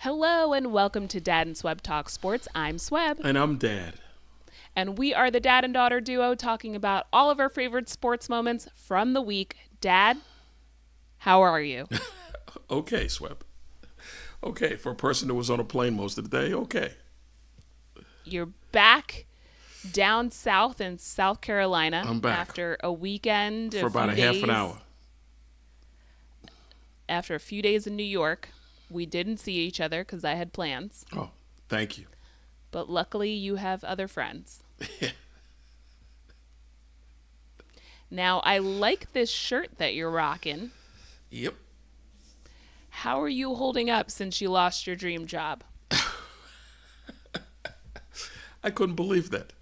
Hello and welcome to Dad and Swebb Talk Sports. I'm Swebb. And I'm Dad. And we are the dad and daughter duo talking about all of our favorite sports moments from the week. Dad, how are you? Okay, Swebb. Okay, for a person who was on a plane most of the day, okay. You're back down south in South Carolina. I'm back. After a weekend. For about a half an hour. After a few days in New York. We didn't see each other because I had plans. Oh, thank you. But luckily you have other friends. Now, I like this shirt that you're rocking. Yep. How are you holding up since you lost your dream job? I couldn't believe that.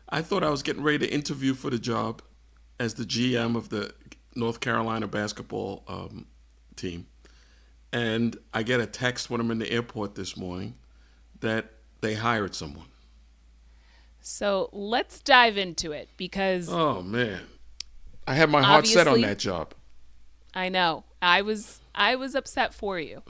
I thought I was getting ready to interview for the job as the GM of the North Carolina basketball team. And I get a text when I'm in the airport this morning that they hired someone. So let's dive into it because... Oh, man. I had my heart set on that job. I know. I was upset for you.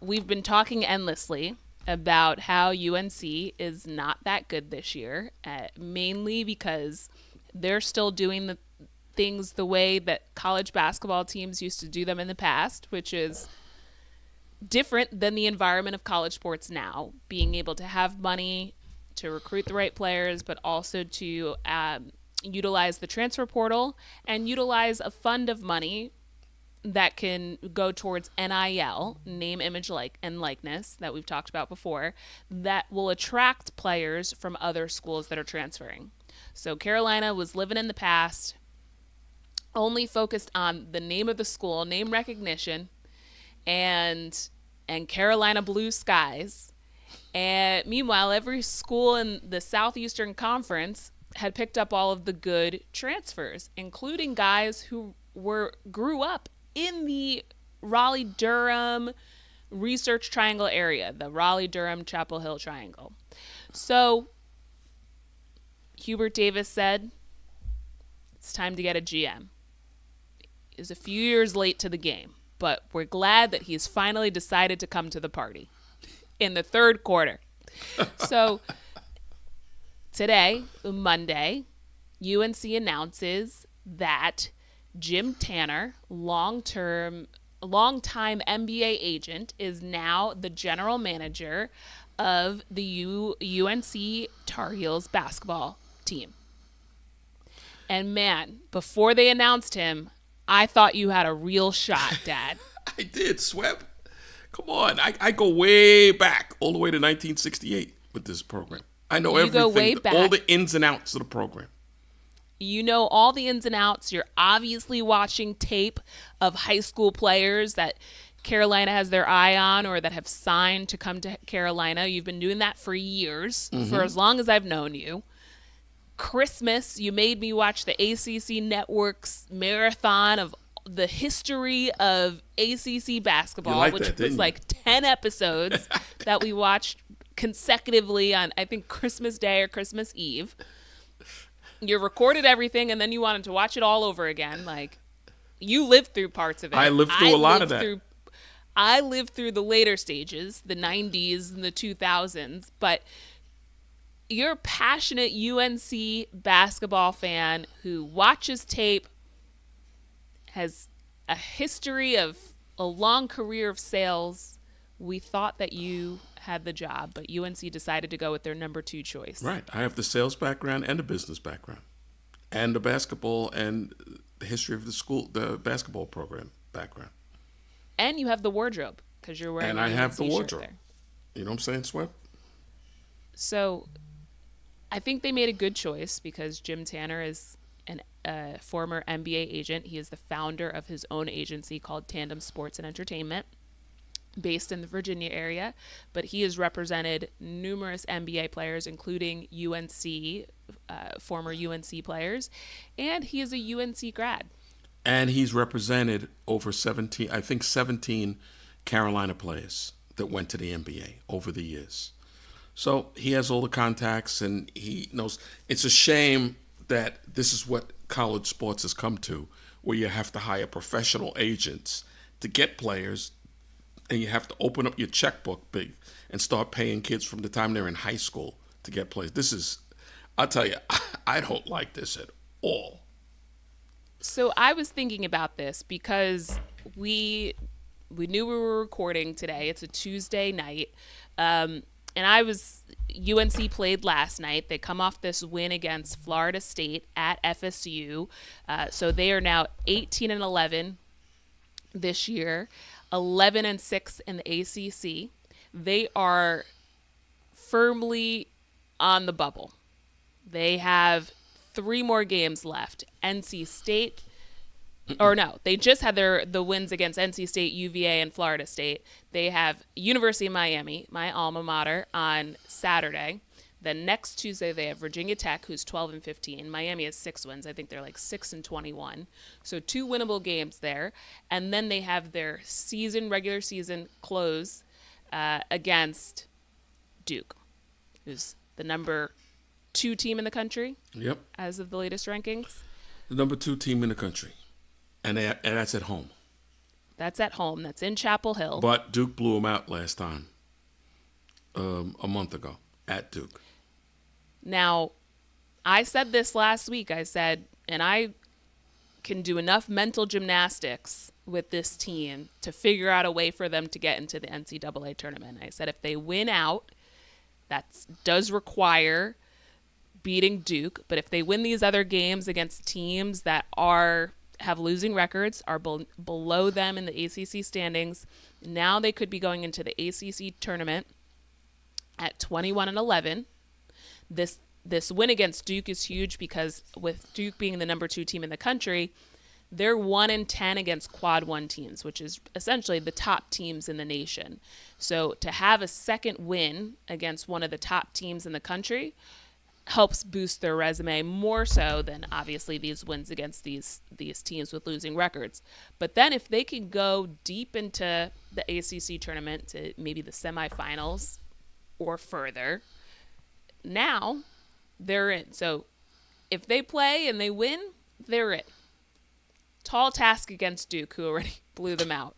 We've been talking endlessly about how UNC is not that good this year, mainly because they're still doing the things the way that college basketball teams used to do them in the past, which is different than the environment of college sports now, being able to have money to recruit the right players, but also to utilize the transfer portal and utilize a fund of money that can go towards NIL, name, image, and likeness, that we've talked about before, that will attract players from other schools that are transferring. So Carolina was living in the past, only focused on the name of the school, name recognition, and Carolina blue skies. And meanwhile, every school in the Southeastern Conference had picked up all of the good transfers, including guys who grew up in the Raleigh-Durham Research Triangle area, the Raleigh-Durham Chapel Hill Triangle. So Hubert Davis said, it's time to get a GM. Is a few years late to the game, but we're glad that he's finally decided to come to the party in the third quarter. So today, Monday, UNC announces that Jim Tanner, longtime NBA agent, is now the general manager of the UNC Tar Heels basketball team. And man, before they announced him, I thought you had a real shot, Dad. I did, Swebb. Come on. I go way back, all the way to 1968 with this program. I know everything, go way back. All the ins and outs of the program. You know all the ins and outs. You're obviously watching tape of high school players that Carolina has their eye on or that have signed to come to Carolina. You've been doing that for years, for as long as I've known you. Christmas, you made me watch the ACC Network's marathon of the history of ACC basketball, which was like 10 episodes that we watched consecutively on, I think, Christmas Day or Christmas Eve. You recorded everything, and then you wanted to watch it all over again. Like, you lived through parts of it. I lived through a lot of that. I lived through the later stages, the 90s and the 2000s, but you're a passionate UNC basketball fan who watches tape, has a history of a long career of sales. We thought that you had the job, but UNC decided to go with their number 2 choice. Right. I have the sales background and the business background and the basketball and the history of the basketball program background. And you have the wardrobe because you're wearing. And I have the wardrobe. There. You know what I'm saying, Swebb? So I think they made a good choice because Jim Tanner is a former NBA agent. He is the founder of his own agency called Tandem Sports and Entertainment, based in the Virginia area. But he has represented numerous NBA players, including UNC, former UNC players, and he is a UNC grad. And he's represented over 17 Carolina players that went to the NBA over the years. So he has all the contacts and he knows. It's a shame that this is what college sports has come to, where you have to hire professional agents to get players and you have to open up your checkbook big and start paying kids from the time they're in high school to get plays. This is, I'll tell you, I don't like this at all. So I was thinking about this because we knew we were recording today. It's a Tuesday night. And UNC played last night. They come off this win against Florida State at FSU. So they are now 18-11 this year, 11-6 in the ACC. They are firmly on the bubble. They have 3 more games left. NC State, or no, they just had the wins against NC State, UVA, and Florida State. They have University of Miami, my alma mater, on Saturday. Then next Tuesday they have Virginia Tech, who's 12-15. Miami has 6 wins. I think they're like 6-21. So 2 winnable games there. And then they have their regular season close against Duke, who's the number 2 team in the country. Yep. As of the latest rankings. The number 2 team in the country. And that's at home. That's at home. That's in Chapel Hill. But Duke blew them out last time, a month ago, at Duke. Now, I said this last week. I said, and I can do enough mental gymnastics with this team to figure out a way for them to get into the NCAA tournament. I said if they win out, that does require beating Duke. But if they win these other games against teams that have losing records, are below them in the ACC standings, now they could be going into the ACC tournament at 21-11. This win against Duke is huge because with Duke being the number 2 team in the country, they're 1-10 against quad 1 teams, which is essentially the top teams in the nation. So to have a second win against one of the top teams in the country helps boost their resume more so than obviously these wins against these teams with losing records. But then if they can go deep into the ACC tournament to maybe the semifinals or further, now they're in. So if they play and they win, they're in. Tall task against Duke, who already blew them out.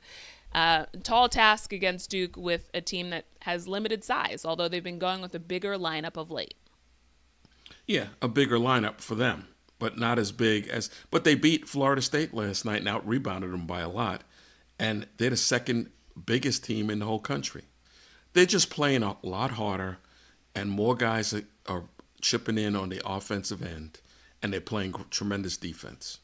Tall task against Duke with a team that has limited size, although they've been going with a bigger lineup of late. Yeah, a bigger lineup for them, but not as big as. But they beat Florida State last night and out-rebounded them by a lot. And they're the second biggest team in the whole country. They're just playing a lot harder, and more guys are chipping in on the offensive end, and they're playing tremendous defense.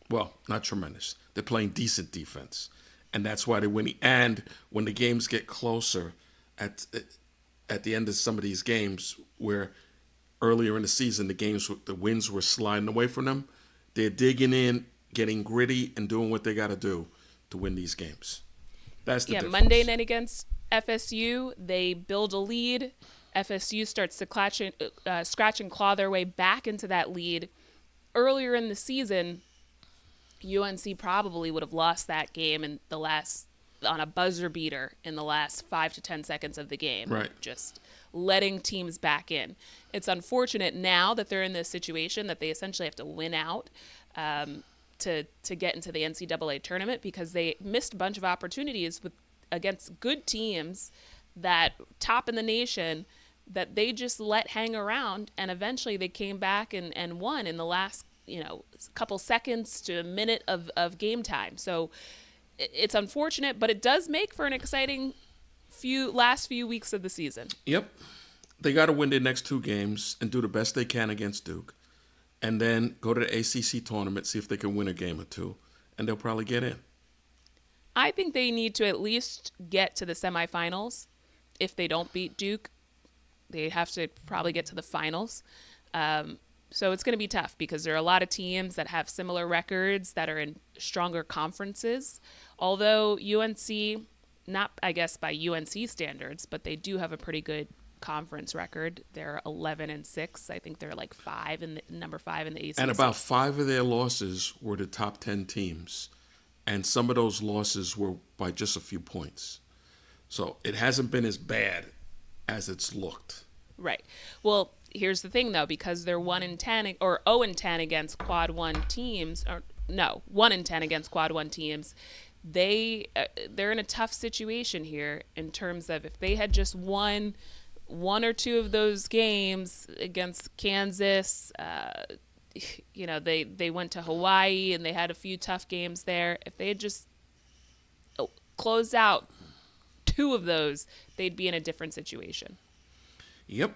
Well, not tremendous. They're playing decent defense, and that's why they're winning. And when the games get closer at the end of some of these games where earlier in the season the wins were sliding away from them, they're digging in, getting gritty, and doing what they got to do to win these games. That's the difference. Monday night against FSU, they build a lead. FSU starts to scratch and claw their way back into that lead. Earlier in the season, UNC probably would have lost that game on a buzzer beater in the last 5 to 10 seconds of the game. Right. Just letting teams back in. It's unfortunate now that they're in this situation that they essentially have to win out to get into the NCAA tournament because they missed a bunch of opportunities against good teams that top in the nation that they just let hang around, and eventually they came back and won in the last couple seconds to a minute of game time. So it's unfortunate, but it does make for an exciting last few weeks of the season. Yep. They got to win their next 2 games and do the best they can against Duke, and then go to the ACC tournament, see if they can win a game or 2, and they'll probably get in. I think they need to at least get to the semifinals. If they don't beat Duke, they have to probably get to the finals. So it's going to be tough because there are a lot of teams that have similar records that are in stronger conferences. Although UNC, not I guess by UNC standards, but they do have a pretty good conference record. They're 11-6. I think they're like number 5 in the ACC. And about 5 of their losses were the top 10 teams, and some of those losses were by just a few points. So it hasn't been as bad as it's looked. Right. Well, here's the thing though, because they're 1-10 or 0-10 against quad 1 teams, or no, 1-10 against quad 1 teams, they're in a tough situation here in terms of if they had just won one or two of those games against Kansas, they went to Hawaii and they had a few tough games there. If they had just closed out two of those, they'd be in a different situation. Yep.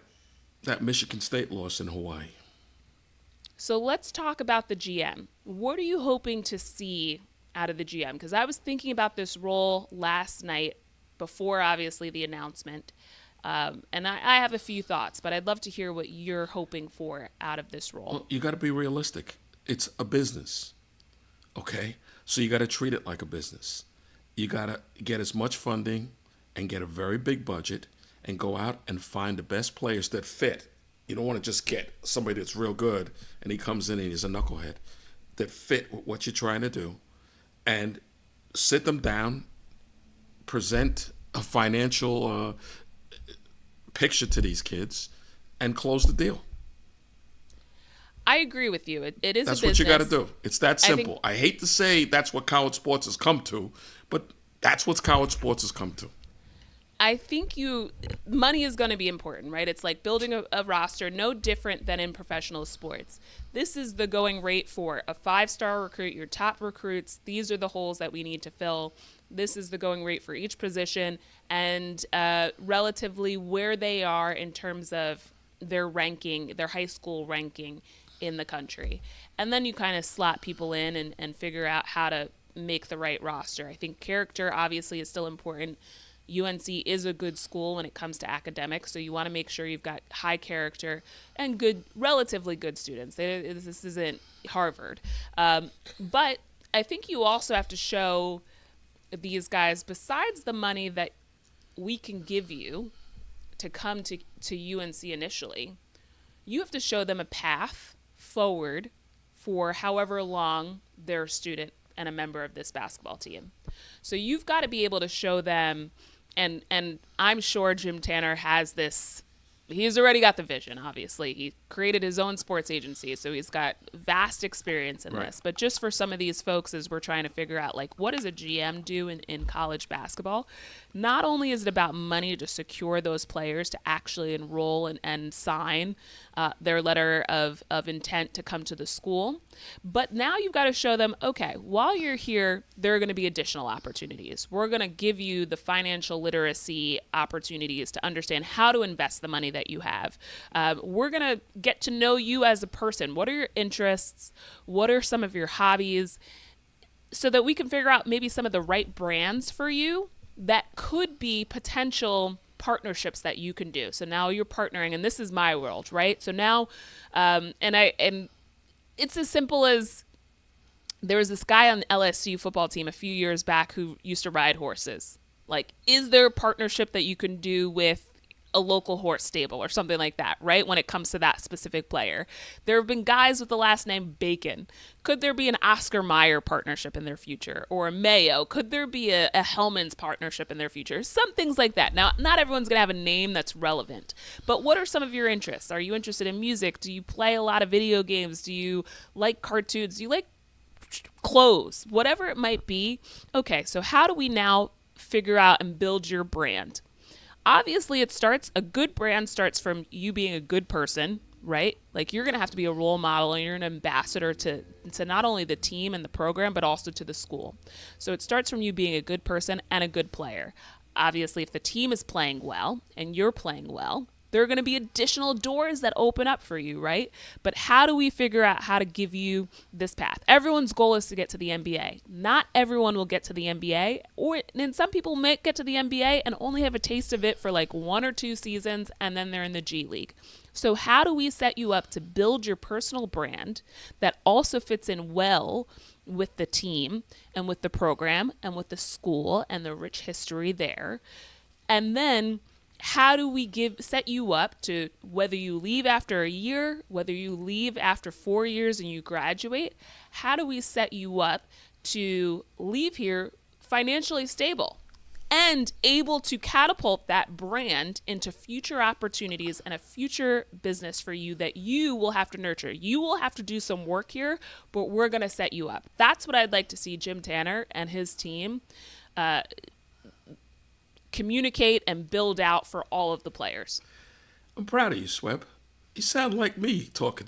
That Michigan State loss in Hawaii. So let's talk about the GM. What are you hoping to see out of the GM? Because I was thinking about this role last night before, obviously, the announcement. And I have a few thoughts, but I'd love to hear what you're hoping for out of this role. Well, you got to be realistic. It's a business, okay? So you got to treat it like a business. You got to get as much funding and get a very big budget and go out and find the best players that fit. You don't want to just get somebody that's real good and he comes in and he's a knucklehead, that fit with what you're trying to do, and sit them down, present a financial picture to these kids, and close the deal. I agree with you. It is That's a business. what you got to do. It's that simple. I hate to say that's what college sports has come to, but that's what college sports has come to. I think money is going to be important, right? It's like building a roster, no different than in professional sports. This is the going rate for a 5-star recruit, your top recruits. These are the holes that we need to fill. This is the going rate for each position and relatively where they are in terms of their ranking, their high school ranking in the country. And then you kind of slot people in and figure out how to make the right roster. I think character obviously is still important. UNC is a good school when it comes to academics, so you want to make sure you've got high character and good, relatively good students. This isn't Harvard. But I think you also have to show these guys, besides the money that we can give you to come to UNC initially, you have to show them a path forward for however long they're a student and a member of this basketball team. So you've got to be able to show them. And I'm sure Jim Tanner has this. He's already got the vision, obviously. He created his own sports agency, so he's got vast experience in this. But just for some of these folks, as we're trying to figure out, like, what does a GM do in college basketball? Not only is it about money to secure those players to actually enroll and sign their letter of intent to come to the school, but now you've got to show them, okay, while you're here, there are going to be additional opportunities. We're going to give you the financial literacy opportunities to understand how to invest the money that you have. We're going to get to know you as a person. What are your interests? What are some of your hobbies? So that we can figure out maybe some of the right brands for you that could be potential partnerships that you can do. So now you're partnering, and this is my world, right? So now, and it's as simple as there was this guy on the LSU football team a few years back who used to ride horses. Like, is there a partnership that you can do with a local horse stable or something like that, right? When it comes to that specific player. There have been guys with the last name Bacon. Could there be an Oscar Mayer partnership in their future? Or a Mayo? Could there be a Hellman's partnership in their future? Some things like that. Now, not everyone's going to have a name that's relevant, but what are some of your interests? Are you interested in music? Do you play a lot of video games? Do you like cartoons? Do you like clothes? Whatever it might be. Okay, so how do we now figure out and build your brand? Obviously, a good brand starts from you being a good person, right? Like, you're going to have to be a role model and you're an ambassador to not only the team and the program, but also to the school. So it starts from you being a good person and a good player. Obviously, if the team is playing well and you're playing well, there are going to be additional doors that open up for you, right? But how do we figure out how to give you this path? Everyone's goal is to get to the NBA. Not everyone will get to the NBA, and some people may get to the NBA and only have a taste of it for like 1 or 2 seasons, and then they're in the G League. So how do we set you up to build your personal brand that also fits in well with the team and with the program and with the school and the rich history there? And then how do we set you up to, whether you leave after a year, whether you leave after 4 years and you graduate, how do we set you up to leave here financially stable? and able to catapult that brand into future opportunities and a future business for you that you will have to nurture. You will have to do some work here, but we're going to set you up. That's what I'd like to see Jim Tanner and his team communicate and build out for all of the players. I'm proud of you, Swebb. You sound like me talking.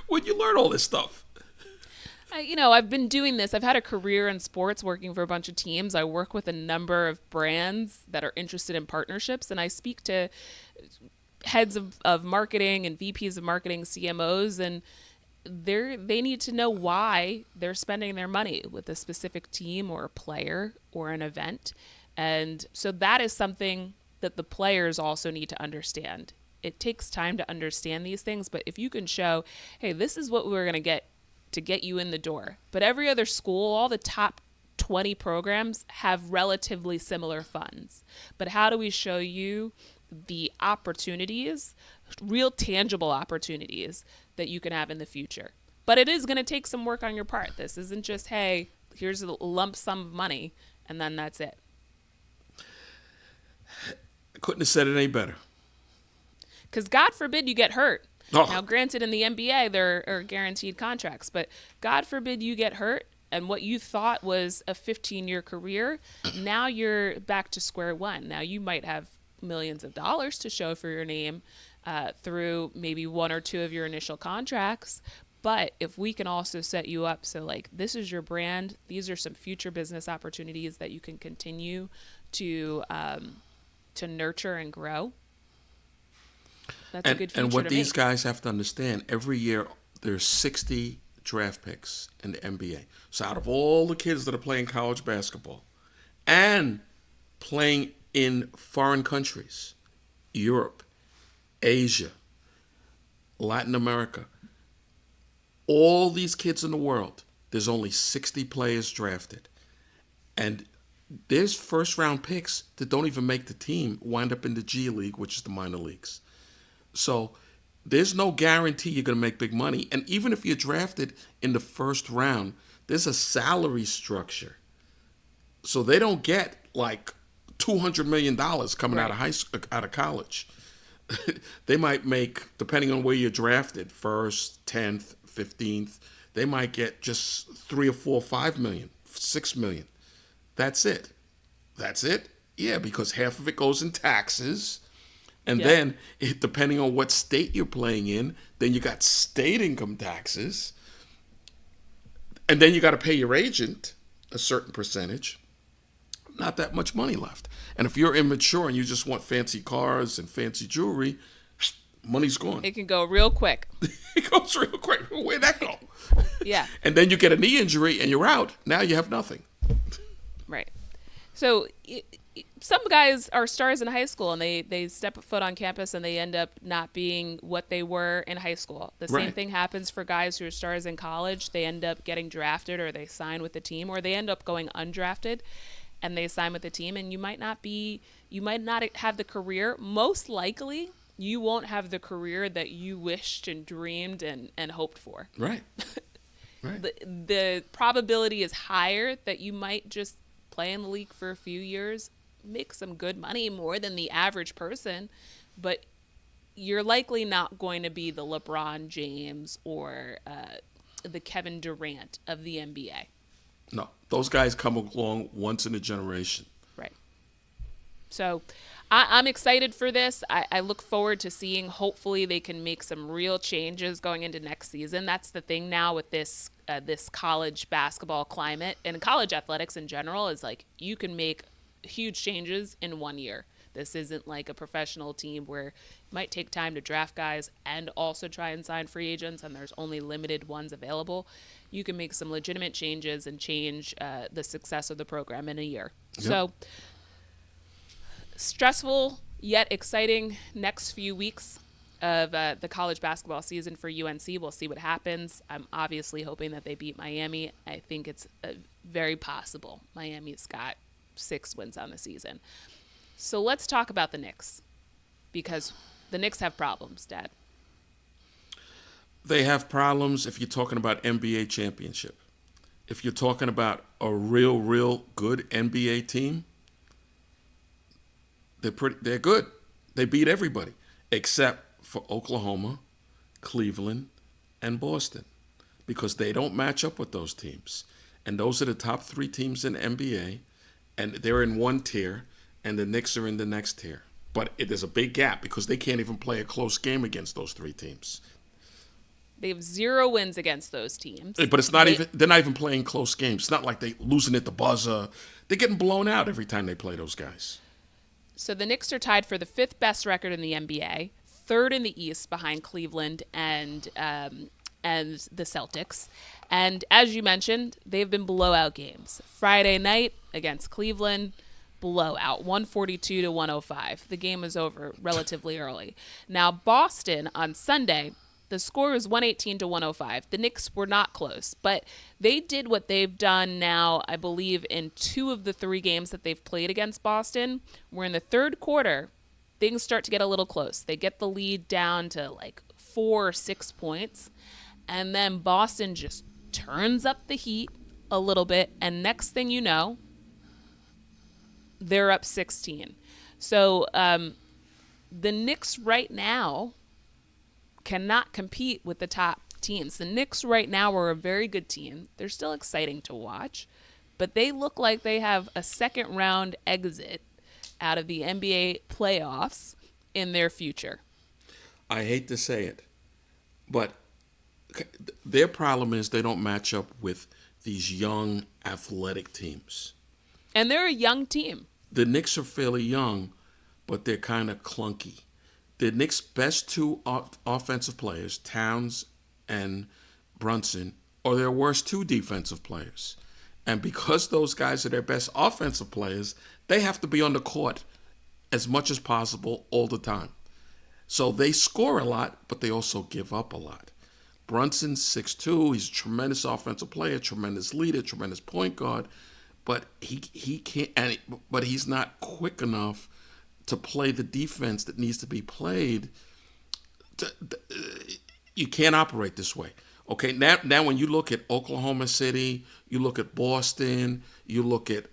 When you learn all this stuff. I've been doing this. I've had a career in sports working for a bunch of teams. I work with a number of brands that are interested in partnerships, and I speak to heads of marketing and VPs of marketing, CMOs, and they need to know why they're spending their money with a specific team or a player or an event. And so that is something that the players also need to understand. It takes time to understand these things, but if you can show, hey, this is what we're going to get you in the door. But every other school, all the top 20 programs have relatively similar funds. But how do we show you the opportunities, real tangible opportunities that you can have in the future? But it is going to take some work on your part. This isn't just, hey, here's a lump sum of money, and then that's it. I couldn't have said it any better. Because God forbid you get hurt. Oh. Now, granted, in the NBA, there are guaranteed contracts, but God forbid you get hurt, and what you thought was a 15-year career, now you're back to square one. Now, you might have millions of dollars to show for your name through maybe one or two of your initial contracts, but if we can also set you up so, like, this is your brand, these are some future business opportunities that you can continue to nurture and grow. That's a good future and what to these make. guys have to understand, every year there's 60 draft picks in the NBA. So out of all the kids that are playing college basketball and playing in foreign countries, Europe, Asia, Latin America, all these kids in the world, there's only 60 players drafted. And there's first-round picks that don't even make the team wind up in the G League, which is the minor leagues. So there's no guarantee you're going to make big money. And even if you're drafted in the first round, there's a salary structure. So they don't get like $200 million coming out of out of college. They might make, depending on where you're drafted, first, 10th, 15th, they might get just 3 or 4, 5 million, 6 million. That's it. That's it? Yeah, because half of it goes in taxes. And then, depending on what state you're playing in, then you got state income taxes. And then you got to pay your agent a certain percentage. Not that much money left. And if you're immature and you just want fancy cars and fancy jewelry, money's gone. It can go real quick. It goes real quick. Where'd that go? Yeah. And then you get a knee injury and you're out. Now you have nothing. Right. So some guys are stars in high school and they step a foot on campus and they end up not being what they were in high school. The same thing happens for guys who are stars in college. They end up getting drafted or they sign with the team, or they end up going undrafted and they sign with the team, and you might not have the career. Most likely you won't have the career that you wished and dreamed and hoped for. Right. Right. The probability is higher that you might just play in the league for a few years, make some good money, more than the average person, but you're likely not going to be the LeBron James or the Kevin Durant of the NBA. No, those guys come along once in a generation. Right. So I'm excited for this. I look forward to seeing, hopefully they can make some real changes going into next season. That's the thing now with this college basketball climate and college athletics in general, is like you can make huge changes in 1 year. This isn't like a professional team where it might take time to draft guys and also try and sign free agents, and there's only limited ones available. You can make some legitimate changes and change the success of the program in a year. Yep. So stressful yet exciting next few weeks of the college basketball season for UNC. We'll see what happens. I'm obviously hoping that they beat Miami. I think it's very possible. Miami's got 6 wins on the season. So let's talk about the Knicks, because the Knicks have problems, Dad. They have problems if you're talking about NBA championship. if you're talking about a real good NBA team, they're good. They beat everybody except for Oklahoma, Cleveland, and Boston because they don't match up with those teams. And those are the top three teams in the NBA, and they're in one tier, and the Knicks are in the next tier. But there's a big gap because they can't even play a close game against those three teams. They have 0 wins against those teams. But it's not even they're not even playing close games. It's not like they're losing at the buzzer. They're getting blown out every time they play those guys. So the Knicks are tied for the 5th best record in the NBA, 3rd in the East behind Cleveland and the Celtics. And as you mentioned, they've been blowout games. Friday night against Cleveland, blowout, 142 to 105. The game is over relatively early. Now Boston on Sunday, the score was 118 to 105. The Knicks were not close, but they did what they've done now, I believe, in 2 of the 3 games that they've played against Boston, where in the third quarter, things start to get a little close. They get the lead down to like 4 or 6 points, and then Boston just turns up the heat a little bit, and next thing you know, they're up 16. So the Knicks right now cannot compete with the top teams. The Knicks right now are a very good team. They're still exciting to watch, but they look like they have a second round exit out of the NBA playoffs in their future. I hate to say it, but their problem is they don't match up with these young athletic teams. And they're a young team. The Knicks are fairly young, but they're kind of clunky. The Knicks' best 2 offensive players, Towns and Brunson, are their worst 2 defensive players. And because those guys are their best offensive players, they have to be on the court as much as possible all the time. So they score a lot, but they also give up a lot. Brunson's 6'2". He's a tremendous offensive player, tremendous leader, tremendous point guard, but he can't. But he's not quick enough to play the defense that needs to be played. You can't operate this way. Okay, now when you look at Oklahoma City, you look at Boston, you look at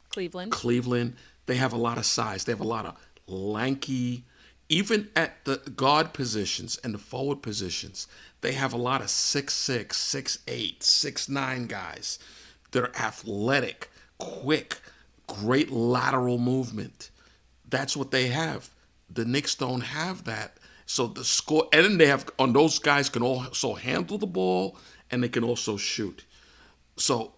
Cleveland, they have a lot of size. They have a lot of lanky, even at the guard positions and the forward positions, they have a lot of 6'6", 6'8", 6'9" guys that are athletic, quick, great lateral movement. That's what they have. The Knicks don't have that. So the score, and then they have, on those guys can also handle the ball and they can also shoot. So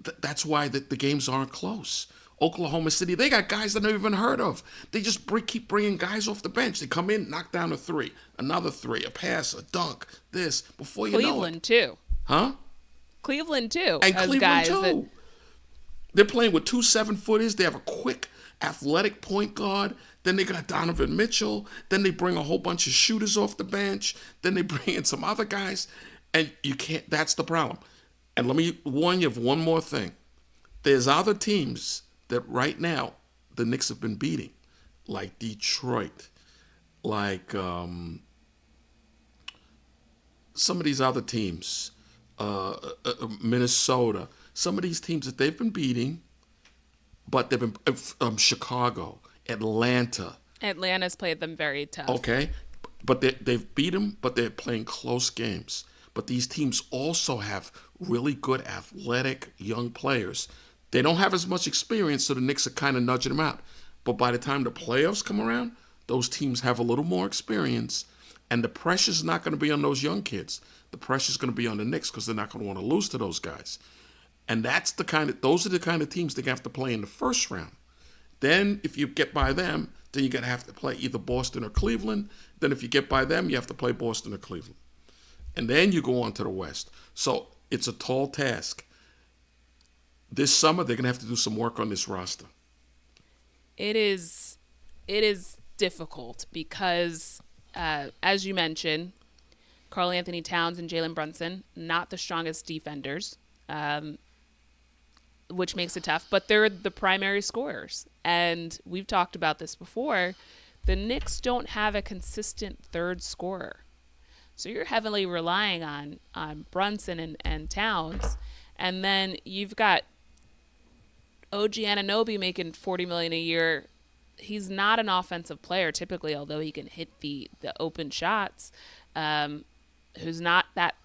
that's why the games aren't close. Oklahoma City, they got guys that I've never even heard of. They just keep bringing guys off the bench. They come in, knock down a 3, another 3, a pass, a dunk, this, before you know it. Cleveland too. Huh? Cleveland too. And Cleveland too. They're playing with 2 7-footers. They have a quick, athletic point guard. Then they got Donovan Mitchell. Then they bring a whole bunch of shooters off the bench. Then they bring in some other guys. And you can't, that's the problem. And let me warn you of one more thing. There's other teams that right now the Knicks have been beating, like Detroit, like some of these other teams, Minnesota, some of these teams that they've been beating, but they've been Chicago, Atlanta. Atlanta's played them very tough. Okay, but they've beat them, but they're playing close games. But these teams also have really good athletic young players. They don't have as much experience, so the Knicks are kind of nudging them out. But by the time the playoffs come around, those teams have a little more experience, and the pressure's not going to be on those young kids. The pressure's going to be on the Knicks because they're not going to want to lose to those guys. And those are the kind of teams they have to play in the first round. Then if you get by them, then you're going to have to play either Boston or Cleveland. Then if you get by them, you have to play Boston or Cleveland. And then you go on to the West. So it's a tall task. This summer, they're going to have to do some work on this roster. It is difficult because, as you mentioned, Karl Anthony Towns and Jalen Brunson, not the strongest defenders, which makes it tough, but they're the primary scorers. And we've talked about this before. The Knicks don't have a consistent third scorer. So you're heavily relying on Brunson and Towns. And then you've got OG Anunoby making $40 million a year. He's not an offensive player typically, although he can hit the open shots. Who's not that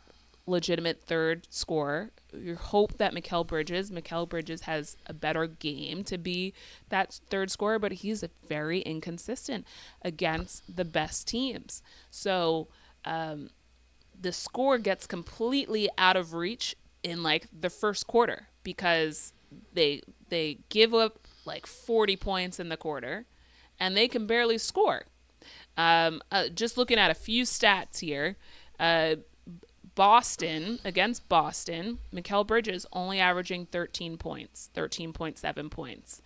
legitimate third scorer. You hope that Mikal Bridges has a better game to be that third scorer, but he's very inconsistent against the best teams. So the score gets completely out of reach in like the first quarter because they give up like 40 points in the quarter and they can barely score. Just looking at a few stats here, against Boston, Mikal Bridges only averaging 13 points, 13.7 points.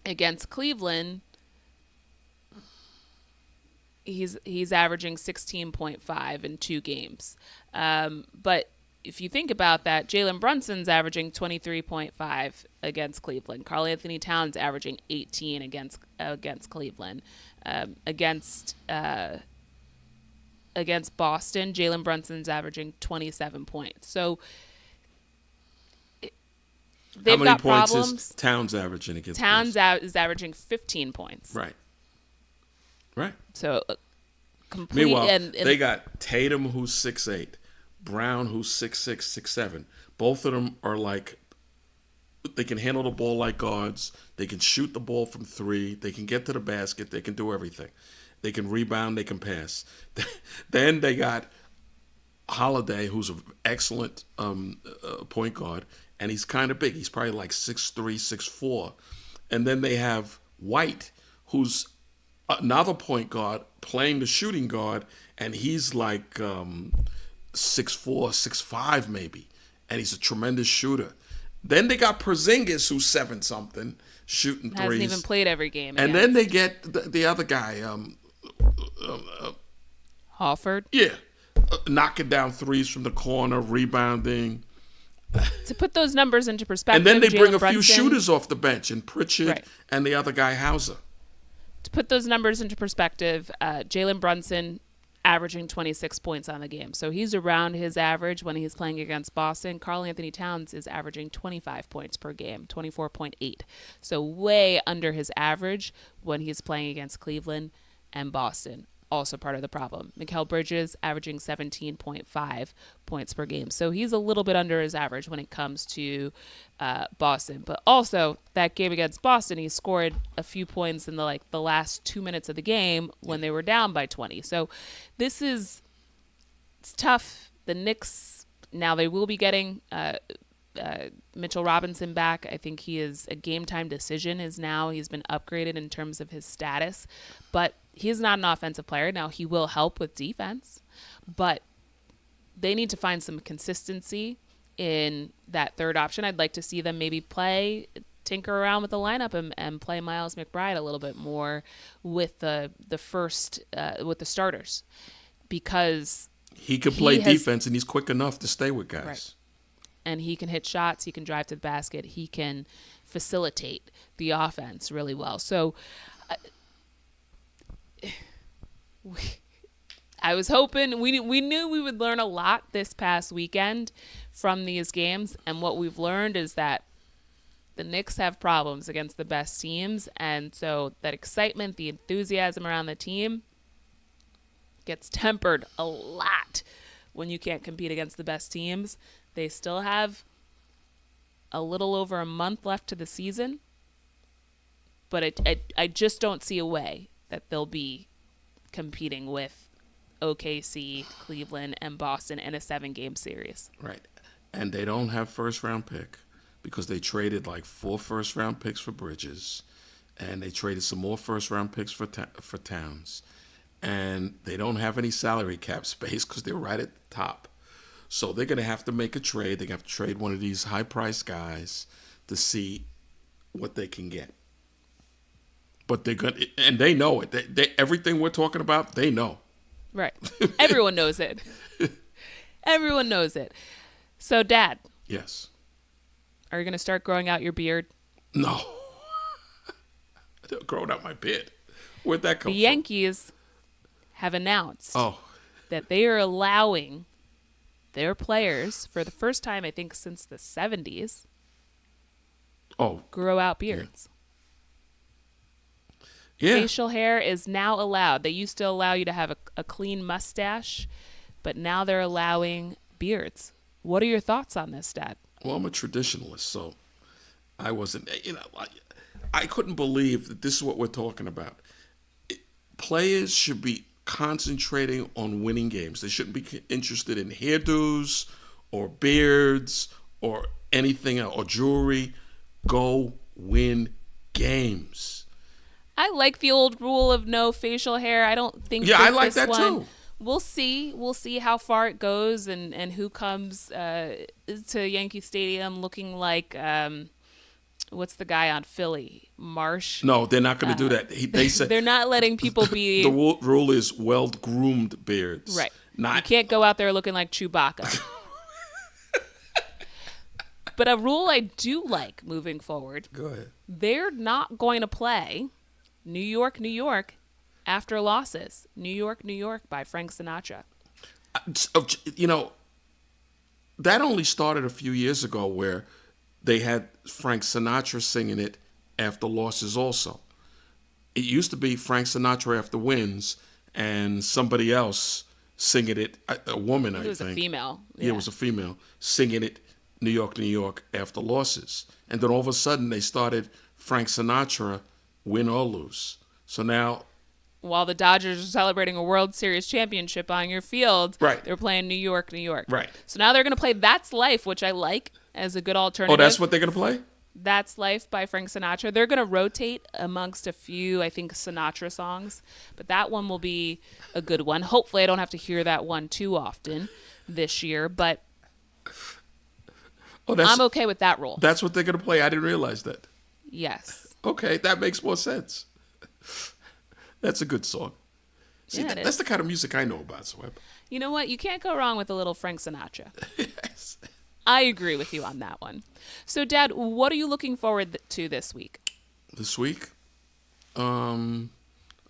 Against Cleveland, he's averaging 16.5 in 2 games. But if you think about that, Jalen Brunson's averaging 23.5 against Cleveland. Karl Anthony Towns averaging 18 against Cleveland. Against Boston, Jalen Brunson's averaging 27 points. So they've got problems. How many points is Towns averaging against Towns is averaging 15 points. Right. So complete. Meanwhile, and they got Tatum, who's 6'8", Brown, who's 6'6", 6'7". Both of them are like, they can handle the ball like guards. They can shoot the ball from 3. They can get to the basket. They can do everything. They can rebound. They can pass. Then they got Holiday, who's an excellent point guard, and he's kind of big. He's probably like 6'3", 6'4". And then they have White, who's another point guard playing the shooting guard, and he's like 6'4", 6'5" maybe, and he's a tremendous shooter. Then they got Porzingis, who's 7-something, shooting threes. Hasn't even played every game. And then they get the other guy, Hofford. Yeah, knocking down threes from the corner, rebounding. To put those numbers into perspective, And then they bring Jalen a Brunson, few shooters off the bench, and Pritchard and the other guy, Hauser. To put those numbers into perspective, Jalen Brunson averaging 26 points on the game. So he's around his average when he's playing against Boston. Karl Anthony Towns is averaging 25 points per game, 24.8. So way under his average when he's playing against Cleveland and Boston. Also part of the problem. Mikal Bridges averaging 17.5 points per game. So he's a little bit under his average when it comes to Boston. But also that game against Boston, he scored a few points in the last 2 minutes of the game when they were down by 20. So it's tough. The Knicks, now they will be getting Mitchell Robinson back. I think he is a game time decision he's been upgraded in terms of his status, but he's not an offensive player. Now he will help with defense, but they need to find some consistency in that third option. I'd like to see them maybe tinker around with the lineup and play Miles McBride a little bit more with the starters, because he can play defense and he's quick enough to stay with guys. Right. And he can hit shots. He can drive to the basket. He can facilitate the offense really well. So I was hoping we knew we would learn a lot this past weekend from these games. And what we've learned is that the Knicks have problems against the best teams. And so that excitement, the enthusiasm around the team gets tempered a lot when you can't compete against the best teams. They still have a little over a month left to the season, but I just don't see a way that they'll be competing with OKC, Cleveland, and Boston in a 7-game series. Right. And they don't have first-round pick because they traded like 4 first-round picks for Bridges, and they traded some more first-round picks for Towns. And they don't have any salary cap space because they're right at the top. So they're going to have to make a trade. They're going to have to trade one of these high-priced guys to see what they can get. But they're going to, and they know it. They everything we're talking about, they know. Right. Everyone knows it. Everyone knows it. So, Dad. Yes. Are you going to start growing out your beard? No. Growing out my beard. Where'd that come from? The Yankees have announced that they are allowing their players, for the first time, I think, since the 70s, grow out beards. Yeah. Facial hair is now allowed. They used to allow you to have a clean mustache, but now they're allowing beards. What are your thoughts on this, Dad? Well, I'm a traditionalist, so I wasn't, I couldn't believe that this is what we're talking about. Players should be concentrating on winning games. They shouldn't be interested in hairdos or beards or anything else, or jewelry. Go win games. I like the old rule of no facial hair. I don't think Yeah, that I like this that one, too. We'll see. We'll see how far it goes and who comes to Yankee Stadium looking like, what's the guy on Philly? Marsh? No, they're not going to do that. They said They're not letting people be... the rule is well-groomed beards. Right. Not You can't go out there looking like Chewbacca. But a rule I do like moving forward. Go ahead. They're not going to play New York, New York after losses. New York, New York by Frank Sinatra. That only started a few years ago where they had Frank Sinatra singing it after losses also. It used to be Frank Sinatra after wins and somebody else singing it, a woman, I think. It was a female. Yeah, it was a female singing it, New York, New York, after losses. And then all of a sudden they started Frank Sinatra, win or lose. So now... While the Dodgers are celebrating a World Series championship on your field, right, they're playing New York, New York. Right. So now they're going to play That's Life, which I like as a good alternative. Oh, that's what they're going to play? That's Life by Frank Sinatra. They're going to rotate amongst a few, I think, Sinatra songs. But that one will be a good one. Hopefully I don't have to hear that one too often this year. But I'm okay with that rule. That's what they're going to play? I didn't realize that. Yes. Okay, that makes more sense. That's a good song. See, Yeah, that's the kind of music I know about, Swebb. You know what? You can't go wrong with a little Frank Sinatra. Yes. I agree with you on that one. So, Dad, what are you looking forward to this week? This week? I'm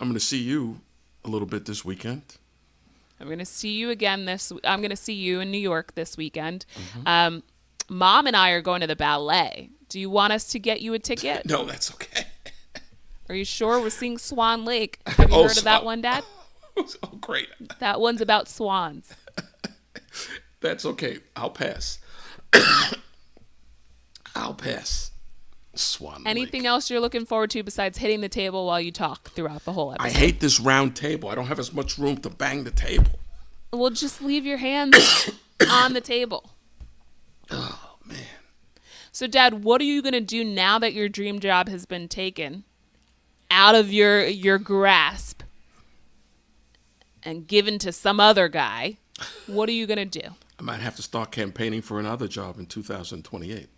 going to see you a little bit this weekend. I'm going to see you again I'm going to see you in New York this weekend. Mm-hmm. Mom and I are going to the ballet. Do you want us to get you a ticket? No, that's okay. Are you sure? We're seeing Swan Lake. Have you heard of that one, Dad? Oh, great. That one's about swans. That's okay. I'll pass. I'll pass. Swan Lake. Anything else you're looking forward to besides hitting the table while you talk throughout the whole episode? I hate this round table. I don't have as much room to bang the table. Well, just leave your hands on the table. Oh, man. So, Dad, what are you going to do now that your dream job has been taken out of your grasp and given to some other guy? What are you going to do? I might have to start campaigning for another job in 2028.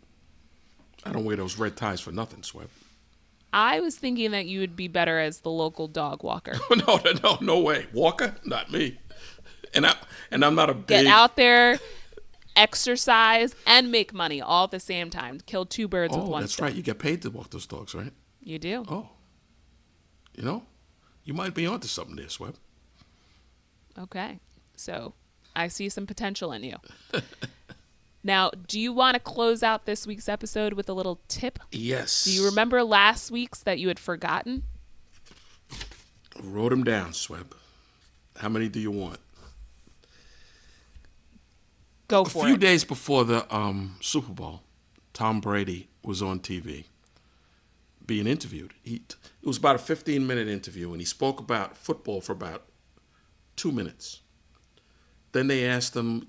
I don't wear those red ties for nothing, Swebb. I was thinking that you would be better as the local dog walker. No way. Walker? Not me. And I'm not a big... Get out there, exercise, and make money all at the same time. Kill two birds with one that's stone. right. You get paid to walk those dogs, right? You do. Oh. You might be onto something there, Swebb. Okay. So I see some potential in you. Now, do you want to close out this week's episode with a little tip? Yes. Do you remember last week's that you had forgotten? Wrote them down, Swebb. How many do you want? Go for it. A few days before the Super Bowl, Tom Brady was on TV being interviewed. It was about a 15-minute interview, and he spoke about football for about 2 minutes. Then they asked him,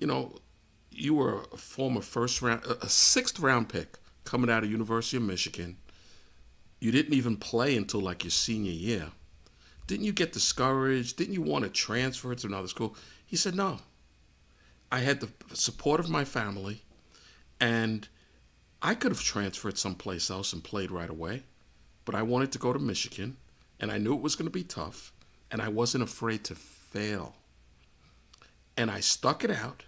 you were a former a sixth-round pick coming out of University of Michigan. You didn't even play until like your senior year. Didn't you get discouraged? Didn't you want to transfer to another school? He said, no. I had the support of my family, and I could have transferred someplace else and played right away, but I wanted to go to Michigan, and I knew it was going to be tough, and I wasn't afraid to fail. And I stuck it out.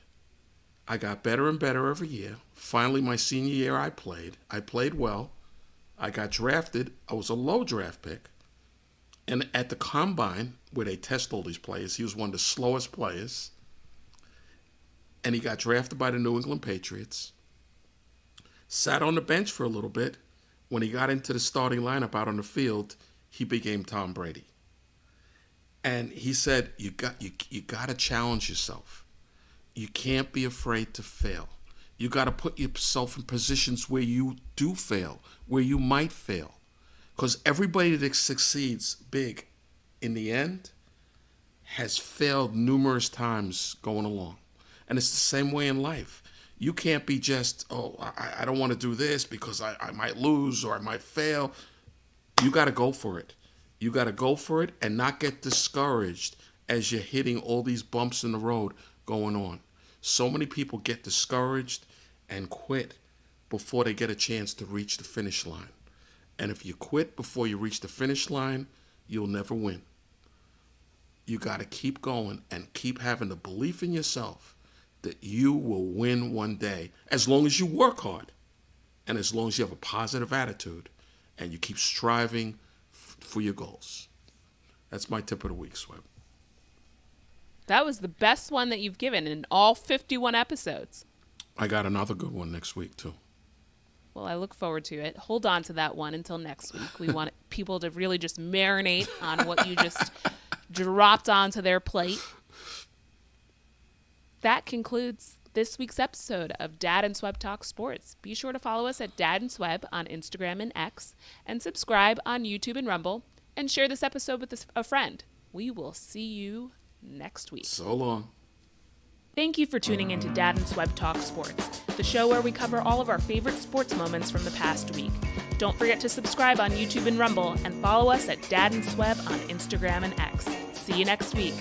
I got better and better every year. Finally, my senior year, I played. I played well. I got drafted. I was a low draft pick. And at the combine, where they test all these players, he was one of the slowest players. and he got drafted by the New England Patriots, sat on the bench for a little bit. When he got into the starting lineup out on the field, he became Tom Brady. And he said, you got to challenge yourself. You can't be afraid to fail. You got to put yourself in positions where you do fail, where you might fail. Because everybody that succeeds big in the end has failed numerous times going along. And it's the same way in life. You can't be just, I don't want to do this because I might lose or I might fail. You got to go for it. You got to go for it and not get discouraged as you're hitting all these bumps in the road going on. So many people get discouraged and quit before they get a chance to reach the finish line. And if you quit before you reach the finish line, you'll never win. You got to keep going and keep having the belief in yourself that you will win one day, as long as you work hard and as long as you have a positive attitude and you keep striving for your goals. That's my tip of the week, Swebb. That was the best one that you've given in all 51 episodes. I got another good one next week, too. Well, I look forward to it. Hold on to that one until next week. We want people to really just marinate on what you just dropped onto their plate. That concludes this week's episode of Dad and Swebb Talk Sports. Be sure to follow us at Dad and Swebb on Instagram and X, and subscribe on YouTube and Rumble, and share this episode with a friend. We will see you next week. So long. Thank you for tuning in to Dad and Swebb Talk Sports, the show where we cover all of our favorite sports moments from the past week. Don't forget to subscribe on YouTube and Rumble, and follow us at Dad and Swebb on Instagram and X. See you next week.